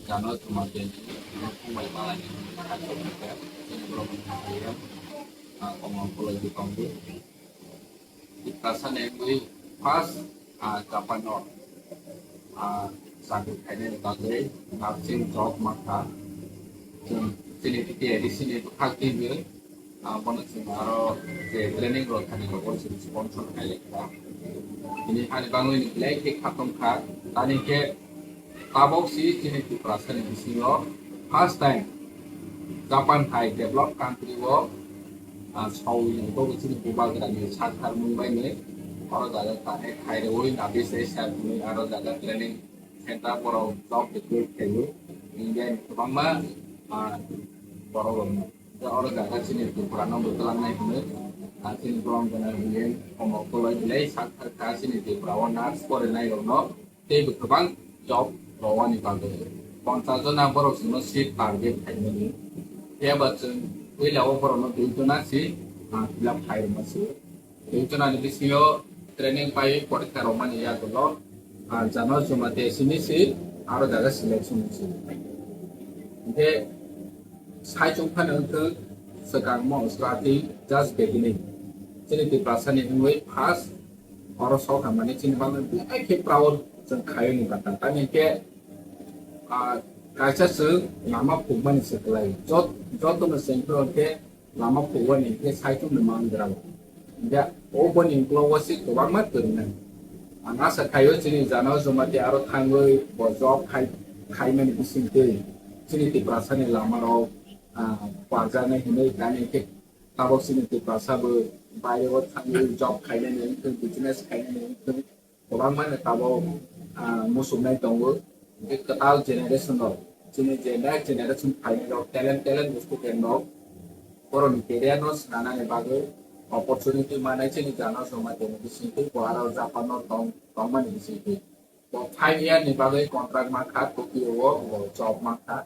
Janot semakin kumai malah ini kacau juga. Ini belum mengalir. Komangku lagi tunggu. Di kasan yang beli pas kapan or sakit kayaknya dipakai vaksin job maka sini di sini itu kaki bil bonus baru training road tadi kalau sini sponsor kayak ini hari bangun ini lagi khatam kah tadi ke tabok sih sini di perasaan di sini first time Japan high developed country wo sau yang itu sini Bubagra ni Chaithokmungbaii ni orang jaga tarik high road nabi saya ni orang jaga training center for job itu kayu India itu bangma orang orang jaga sini itu pernah betulan naik ni sini orang jaga ni kalau kalau jelai saat sini itu perawan nars for naik orang tapi betul job rawan itu ada konsaltan apa orang semua sih target kayu ni ya betul Wila orang itu nasi filap kayu masih itu nanti sio training pai kuartal Roman ya kalau jangan cuma di sini sih harus ada seleksi sih. Jadi saya cuma untuk sekarang mau strategi just beginning. Jadi di perasaan ini pas orang sok kemana sini bangun ke perawan kayu ni kata tanya ke kaca se lama puban setelah jod tu mesin tu ke lama puban ni ke saya cuma memang berapa. Dia open inklusi tu banget tu ni. Nasa kayu sini jangan cuma di arut tangguh bojok kayu ni bising tu. Sini di perasaan ni lama ro warga ni ini kan ke tabok sini di perasaan bayar tangguh job kayu ni itu business kayu ni itu orang mana tabok musuh ni tunggu ketal generation ro. Sini generation kayu ro talent mesti kena orang kerja nos nana ni bagai opportunity mana sini jangan cuma di sini baru Japan or tong mana di sini. 5 year ni bagai kontrak Mankha Tokyo wo job Mankha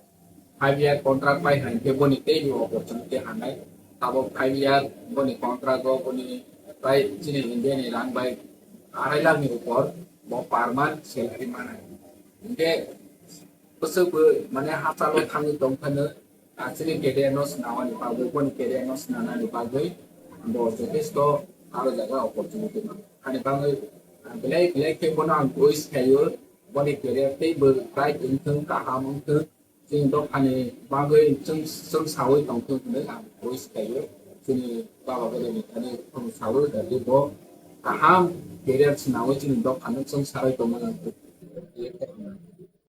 5 year kontrak pai han ke boni te ni opportunity hanai tabo 5 year boni kontrak go boni pai sini India ni rang bai 2.5 lakh ni upor bo per month salary mana. Inde besok mana hasalo thangi tong kana sini kerja nos nawa ni bagai boni kerja nos nana ni bagai Ando jenis to harus jaga opportunity mana. Hani bangai belai ke bona voice kayu boni kerja te berkait dengan kaham untuk sini to hani bangai seng sawai tong tu dengan voice kayu sini bawa kerja ni hani tong sawai dari to kaham kerja senawai sini to hani seng sawai tong mana tu.